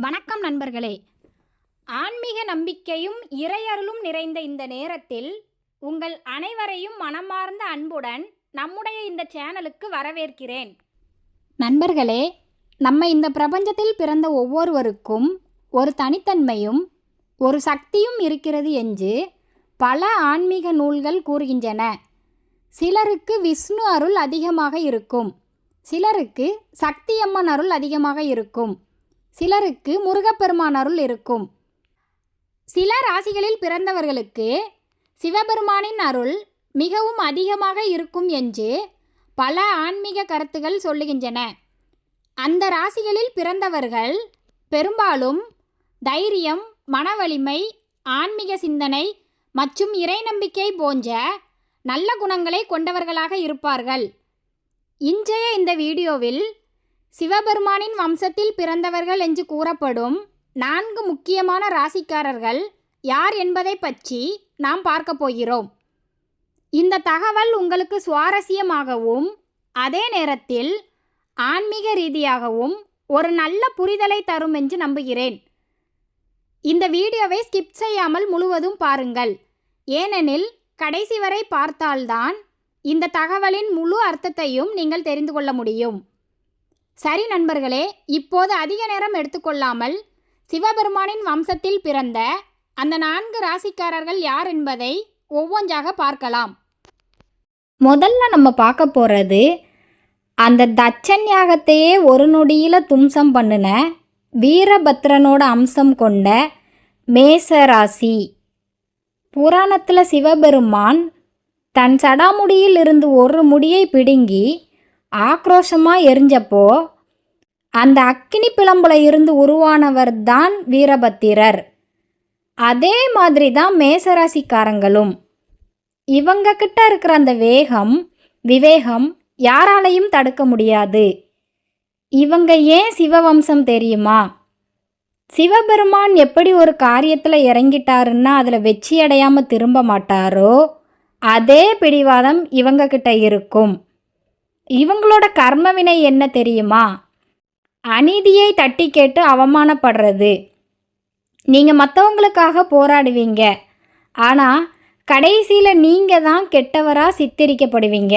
வணக்கம் நண்பர்களே. ஆன்மீக நம்பிக்கையும் இறையருளும் நிறைந்த இந்த நேரத்தில் உங்கள் அனைவரையும் மனமார்ந்த அன்புடன் நம்முடைய இந்த சேனலுக்கு வரவேற்கிறேன். நண்பர்களே, நம்ம இந்த பிரபஞ்சத்தில் பிறந்த ஒவ்வொருவருக்கும் ஒரு தனித்தன்மையும் ஒரு சக்தியும் இருக்கிறது என்று பல ஆன்மீக நூல்கள் கூறுகின்றன. சிலருக்கு விஷ்ணு அருள் அதிகமாக இருக்கும், சிலருக்கு சக்தியம்மன் அருள் அதிகமாக இருக்கும், சிலருக்கு முருகப்பெருமான் அருள் இருக்கும். சில ராசிகளில் பிறந்தவர்களுக்கு சிவபெருமானின் அருள் மிகவும் அதிகமாக இருக்கும் என்று பல ஆன்மீக கருத்துகள் சொல்லுகின்றன. அந்த ராசிகளில் பிறந்தவர்கள் பெரும்பாலும் தைரியம், மனவலிமை, ஆன்மீக சிந்தனை மற்றும் இறை நம்பிக்கை போன்ற நல்ல குணங்களை கொண்டவர்களாக இருப்பார்கள். இன்றைய இந்த வீடியோவில் சிவபெருமானின் வம்சத்தில் பிறந்தவர்கள் என்று கூறப்படும் 4 முக்கியமான ராசிக்காரர்கள் யார் என்பதை பற்றி நாம் பார்க்க போகிறோம். இந்த தகவல் உங்களுக்கு சுவாரஸ்யமாகவும் அதே நேரத்தில் ஆன்மீக ரீதியாகவும் ஒரு நல்ல புரிதலை தரும் என்று நம்புகிறேன். இந்த வீடியோவை ஸ்கிப் செய்யாமல் முழுவதும் பாருங்கள். ஏனெனில் கடைசி வரை பார்த்தால்தான் இந்த தகவலின் முழு அர்த்தத்தையும் நீங்கள் தெரிந்து கொள்ள முடியும். சரி நண்பர்களே, இப்போது அதிக நேரம் எடுத்துக்கொள்ளாமல் சிவபெருமானின் வம்சத்தில் பிறந்த அந்த 4 ராசிக்காரர்கள் யார் என்பதை ஒவ்வொன்றாக பார்க்கலாம். முதல்ல நம்ம பார்க்க போகிறது அந்த தட்சன் யாகத்தையே ஒரு நொடியில் தும்சம் பண்ணின வீரபத்ரனோட அம்சம் கொண்ட மேசராசி. புராணத்தில் சிவபெருமான் தன் சடாமுடியில் இருந்து ஒரு முடியை பிடுங்கி ஆக்ரோஷமாக எரிஞ்சப்போ அந்த அக்கினி பிளம்புல இருந்து உருவானவர் தான் வீரபத்திரர். அதே மாதிரி தான் மேசராசிக்காரங்களும். இவங்க கிட்ட இருக்கிற அந்த வேகம், விவேகம் யாராலையும் தடுக்க முடியாது. இவங்க ஏன் சிவவம்சம் தெரியுமா? சிவபெருமான் எப்படி ஒரு காரியத்தில் இறங்கிட்டாருன்னா அதில் வெற்றி அடையாமல் திரும்ப மாட்டாரோ அதே பிடிவாதம் இவங்க கிட்ட இருக்கும். இவங்களோட கர்மவினை என்ன தெரியுமா? அநீதியை தட்டி கேட்டு அவமானப்படுறது. நீங்கள் மற்றவங்களுக்காக போராடுவீங்க, ஆனால் கடைசியில் நீங்கள் தான் கெட்டவராக சித்தரிக்கப்படுவீங்க.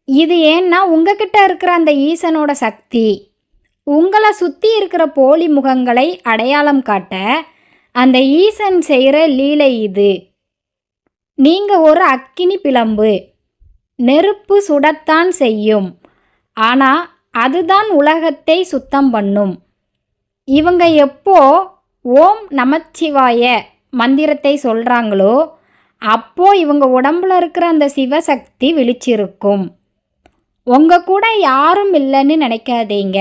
இது ஏன்னா உங்ககிட்ட இருக்கிற அந்த ஈசனோட சக்தி. உங்களை சுற்றி இருக்கிற போலி முகங்களை அடையாளம் காட்ட அந்த ஈசன் செய்கிற லீலை இது. நீங்கள் ஒரு அக்கினி பிளம்பு. நெருப்பு சுடத்தான் செய்யும், ஆனால் அதுதான் உலகத்தை சுத்தம் பண்ணும். இவங்க எப்போ ஓம் நமச்சிவாய மந்திரத்தை சொல்கிறாங்களோ அப்போ இவங்க உடம்புல இருக்கிற அந்த சிவசக்தி விழிச்சிருக்கும். உங்கள் கூட யாரும் இல்லைன்னு நினைக்காதீங்க.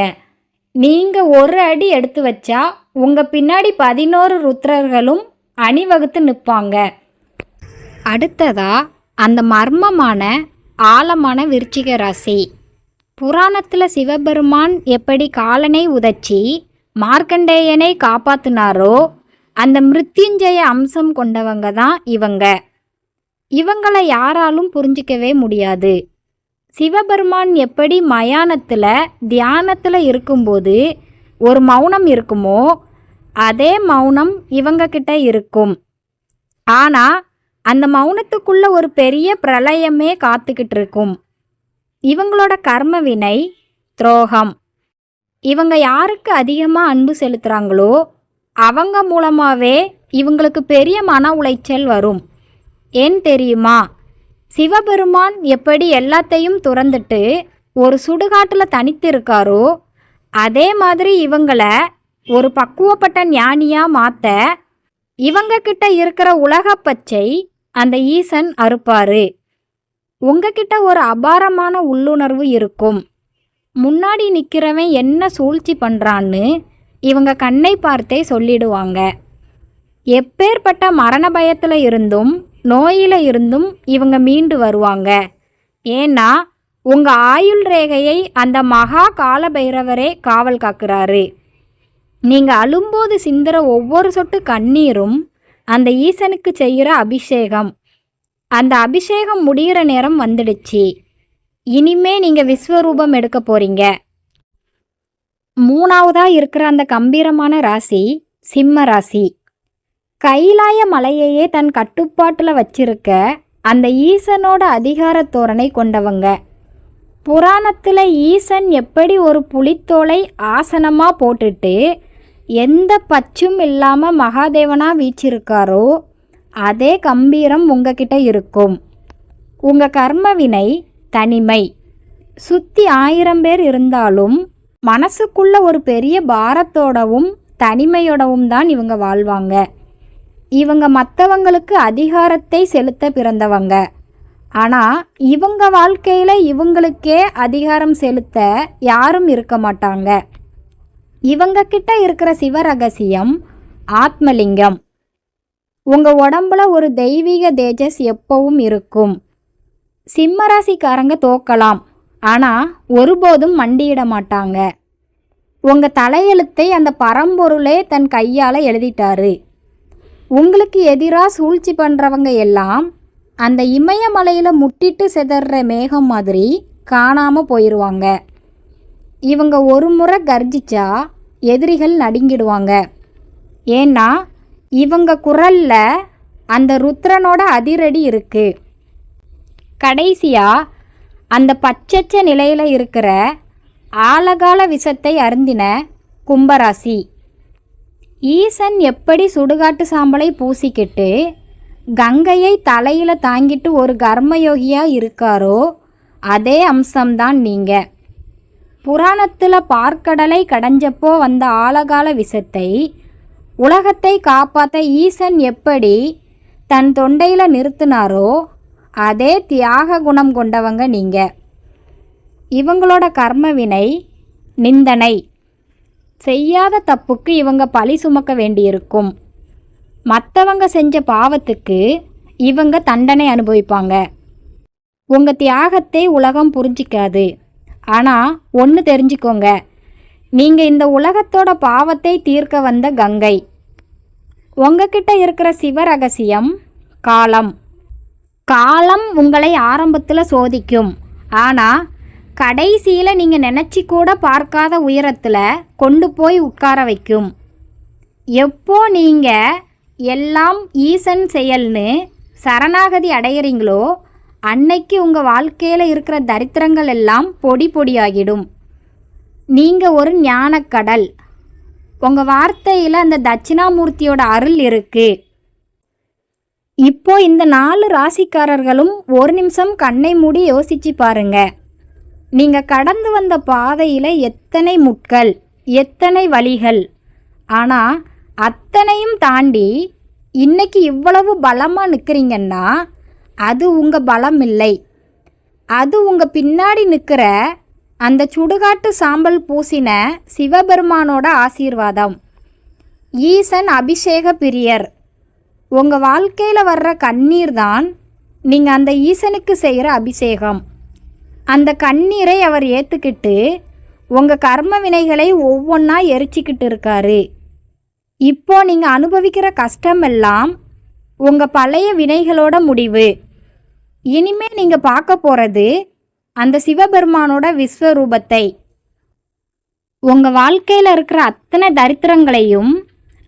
நீங்கள் ஒரு அடி எடுத்து வச்சா உங்கள் பின்னாடி 11 ருத்ரர்களும் அணிவகுத்து நிற்பாங்க. அடுத்ததா அந்த மர்மமான ஆழமான விருச்சிக ராசி. புராணத்தில் சிவபெருமான் எப்படி காலனை உதச்சி மார்க்கண்டேயனை காப்பாற்றினாரோ அந்த மிருத்யுஞ்சய அம்சம் கொண்டவங்க தான் இவங்க. இவங்களை யாராலும் புரிஞ்சிக்கவே முடியாது. சிவபெருமான் எப்படி மயானத்தில் தியானத்தில் இருக்கும்போது ஒரு மௌனம் இருக்குமோ அதே மௌனம் இவங்க கிட்ட இருக்கும். ஆனால் அந்த மௌனத்துக்குள்ள ஒரு பெரிய பிரளயமே காத்துக்கிட்டு இருக்கும். இவங்களோட கர்மவினை துரோகம். இவங்க யாருக்கு அதிகமாக அன்பு செலுத்துகிறாங்களோ அவங்க மூலமாகவே இவங்களுக்கு பெரிய மன உளைச்சல் வரும். ஏன் தெரியுமா? சிவபெருமான் எப்படி எல்லாத்தையும் துறந்துட்டு ஒரு சுடுகாட்டில் தனித்து இருக்காரோ அதே மாதிரி இவங்களை ஒரு பக்குவப்பட்ட ஞானியாக மாற்ற இவங்க கிட்ட இருக்கிற உலகப்பச்சை அந்த ஈசன் அறுப்பாரு. உங்ககிட்ட ஒரு அபாரமான உள்ளுணர்வு இருக்கும். முன்னாடி நிற்கிறவன் என்ன சூழ்ச்சி பண்ணுறான்னு இவங்க கண்ணை பார்த்தே சொல்லிடுவாங்க. எப்பேற்பட்ட மரண பயத்தில் இருந்தும் நோயில் இருந்தும் இவங்க மீண்டு வருவாங்க. ஏன்னா உங்கள் ஆயுள் ரேகையை அந்த மகா கால பைரவரே காவல் காக்குறாரு. நீங்கள் அழும்போது சிந்துற ஒவ்வொரு சொட்டு கண்ணீரும் அந்த ஈசனுக்கு செய்கிற அபிஷேகம். அந்த அபிஷேகம் முடிகிற நேரம் வந்துடுச்சு. இனிமே நீங்கள் விஸ்வரூபம் எடுக்க போகிறீங்க. மூணாவதாக இருக்கிற அந்த கம்பீரமான ராசி சிம்ம ராசி. கைலாய மலையையே தன் கட்டுப்பாட்டில் வச்சிருக்க அந்த ஈசனோட அதிகார தோரணை கொண்டவங்க. புராணத்தில் ஈசன் எப்படி ஒரு புலித்தோலை ஆசனமாக போட்டுட்டு எந்த பச்சும் இல்லாமல் மகாதேவனாக வீச்சிருக்காரோ அதே கம்பீரம் உங்ககிட்ட இருக்கும். உங்கள் கர்மவினை தனிமை. சுற்றி 1000 பேர் இருந்தாலும் மனசுக்குள்ள ஒரு பெரிய பாரத்தோடவும் தனிமையோடவும் தான் இவங்க வாழ்வாங்க. இவங்க மற்றவங்களுக்கு அதிகாரத்தை செலுத்த பிறந்தவங்க. ஆனால் இவங்க வாழ்க்கையில் இவங்களுக்கே அதிகாரம் செலுத்த யாரும் இருக்க மாட்டாங்க. இவங்க கிட்ட இருக்கிற சிவரகசியம் ஆத்மலிங்கம். உங்கள் உடம்புல ஒரு தெய்வீக தேஜஸ் எப்பவும் இருக்கும். சிம்மராசிக்காரங்க தோக்கலாம், ஆனால் ஒருபோதும் மண்டியிட மாட்டாங்க. உங்கள் தலையெழுத்தை அந்த பரம்பொருளே தன் கையால் எழுதிட்டாரு. உங்களுக்கு எதிராக சூழ்ச்சி பண்ணுறவங்க எல்லாம் அந்த இமயமலையில் முட்டிட்டு சிதற மேகம் மாதிரி காணாமல் போயிடுவாங்க. இவங்க ஒரு முறை கர்ஜிச்சா எதிரிகள் நடுங்கிடுவாங்க. ஏன்னா இவங்க குரலில் அந்த ருத்ரனோட அதிரடி இருக்குது. கடைசியாக அந்த பச்சச்ச நிலையில் இருக்கிற ஆழகால விஷத்தை அருந்தின கும்பராசி. ஈசன் எப்படி சுடுகாட்டு சாம்பலை பூசிக்கிட்டு கங்கையை தலையில் தாங்கிட்டு ஒரு கர்மயோகியாக இருக்காரோ அதே அம்சம்தான் நீங்கள். புராணத்தில் பார்க்கடலை கடைஞ்சப்போ வந்த ஆழகால விஷத்தை உலகத்தை காப்பாற்ற ஈசன் எப்படி தன் தொண்டையில் நிறுத்தினாரோ அதே தியாக குணம் கொண்டவங்க நீங்கள். இவங்களோட கர்மவினை நிந்தனை. செய்யாத தப்புக்கு இவங்க பழி சுமக்க வேண்டியிருக்கும். மற்றவங்க செஞ்ச பாவத்துக்கு இவங்க தண்டனை அனுபவிப்பாங்க. உங்கள் தியாகத்தை உலகம் புரிஞ்சிக்காது. ஆனால் ஒன்று தெரிஞ்சுக்கோங்க, நீங்கள் இந்த உலகத்தோட பாவத்தை தீர்க்க வந்த கங்கை. உங்ககிட்ட இருக்கிற சிவரகசியம் காலம். காலம் உங்களை ஆரம்பத்தில் சோதிக்கும், ஆனால் கடைசியில் நீங்கள் நினச்சி கூட பார்க்காத உயரத்தில் கொண்டு போய் உட்கார வைக்கும். எப்போ நீங்கள் எல்லாம் ஈசன் செயல்னு சரணாகதி அடையிறீங்களோ அன்னைக்கு உங்கள் வாழ்க்கையில் இருக்கிற தரித்திரங்கள் எல்லாம் பொடி பொடியாகிடும். நீங்கள் ஒரு ஞானக்கடல். உங்கள் வார்த்தையில் அந்த தட்சிணாமூர்த்தியோட அருள் இருக்குது. இப்போ இந்த 4 ராசிக்காரர்களும் ஒரு நிமிஷம் கண்ணை மூடி யோசிச்சு பாருங்க. நீங்கள் கடந்து வந்த பாதையில் எத்தனை முட்கள், எத்தனை வழிகள். ஆனால் அத்தனையும் தாண்டி இன்னைக்கு இவ்வளவு பலமாக நிற்கிறீங்கன்னா அது உங்கள் பலம் இல்லை. அது உங்கள் பின்னாடி நிற்கிற அந்த சுடுகாட்டு சாம்பல் பூசின சிவபெருமானோட ஆசீர்வாதம். ஈசன் அபிஷேக பிரியர். உங்கள் வாழ்க்கையில் வர்ற கண்ணீர் தான் நீங்கள் அந்த ஈசனுக்கு செய்கிற அபிஷேகம். அந்த கண்ணீரை அவர் ஏற்றுக்கிட்டு உங்கள் கர்ம வினைகளை ஒவ்வொன்றா எரிச்சிக்கிட்டு இருக்காரு. இப்போ நீங்கள் அனுபவிக்கிற கஷ்டமெல்லாம் உங்கள் பழைய வினைகளோட முடிவு. இனிமே நீங்கள் பார்க்க போகிறது அந்த சிவபெருமானோட விஸ்வரூபத்தை. உங்கள் வாழ்க்கையில் இருக்கிற அத்தனை தரித்திரங்களையும்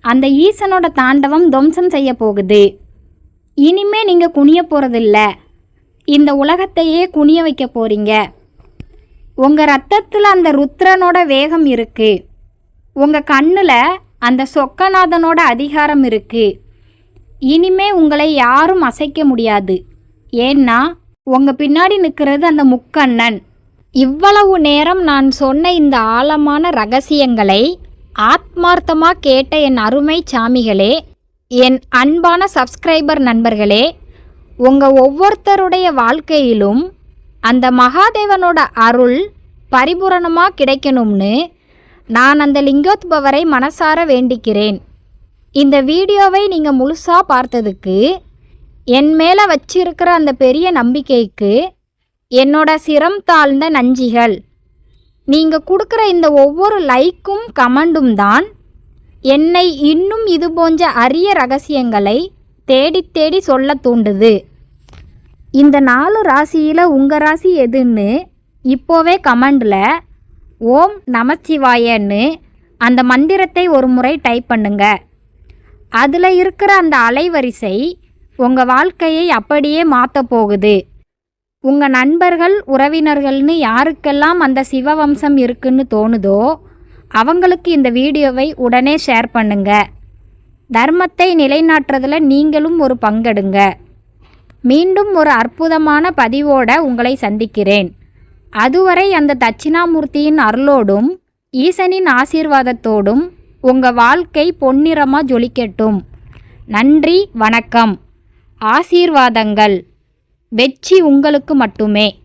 அந்த ஈசனோட தாண்டவம் துவம்சம் செய்ய போகுது. இனிமே நீங்கள் குனிய போகிறதில்ல, இந்த உலகத்தையே குனிய வைக்க போகிறீங்க. உங்கள் ரத்தத்தில் அந்த ருத்ரனோட வேகம் இருக்குது. உங்கள் கண்ணில் அந்த சொக்கநாதனோட அதிகாரம் இருக்குது. இனிமே உங்களை யாரும் அசைக்க முடியாது. ஏன்னா உங்கள் பின்னாடி நிற்கிறது அந்த முக்கண்ணன். இவ்வளவு நேரம் நான் சொன்ன இந்த ஆழமான ரகசியங்களை ஆத்மார்த்தமாக கேட்ட என் அருமை சாமிகளே, என் அன்பான சப்ஸ்கிரைபர் நண்பர்களே, உங்கள் ஒவ்வொருத்தருடைய வாழ்க்கையிலும் அந்த மகாதேவனோட அருள் பரிபூரணமாக கிடைக்கணும்னு நான் அந்த லிங்கோத்பவரை மனசார வேண்டிக்கிறேன். இந்த வீடியோவை நீங்கள் முழுசாக பார்த்ததுக்கு, என் மேலே வச்சிருக்கிற அந்த பெரிய நம்பிக்கைக்கு என்னோட சிரம் தாழ்ந்த நன்றிகள். நீங்கள் கொடுக்குற இந்த ஒவ்வொரு லைக்கும் கமெண்டும் தான் என்னை இன்னும் இது போன்ற அரிய ரகசியங்களை தேடி தேடி சொல்ல தூண்டுது. இந்த 4 ராசியில் உங்கள் ராசி எதுன்னு இப்போவே கமெண்டில் ஓம் நமச்சிவாயன்னு அந்த மந்திரத்தை ஒரு முறை டைப் பண்ணுங்க. அதில் இருக்கிற அந்த அலைவரிசை உங்கள் வாழ்க்கையை அப்படியே மாற்ற போகுது. உங்கள் நண்பர்கள் உறவினர்கள்னு யாருக்கெல்லாம் அந்த சிவவம்சம் இருக்குன்னு தோணுதோ அவங்களுக்கு இந்த வீடியோவை உடனே ஷேர் பண்ணுங்க. தர்மத்தை நிலைநாட்டுறதுல நீங்களும் ஒரு பங்கெடுங்க. மீண்டும் ஒரு அற்புதமான பதிவோட உங்களை சந்திக்கிறேன். அதுவரை அந்த தட்சிணாமூர்த்தியின் அருளோடும் ஈசனின் ஆசீர்வாதத்தோடும் உங்கள் வாழ்க்கை பொன்னிறமாக ஜொலிக்கட்டும். நன்றி, வணக்கம். ஆசீர்வாதங்கள். வெற்றி உங்களுக்கு மட்டுமே.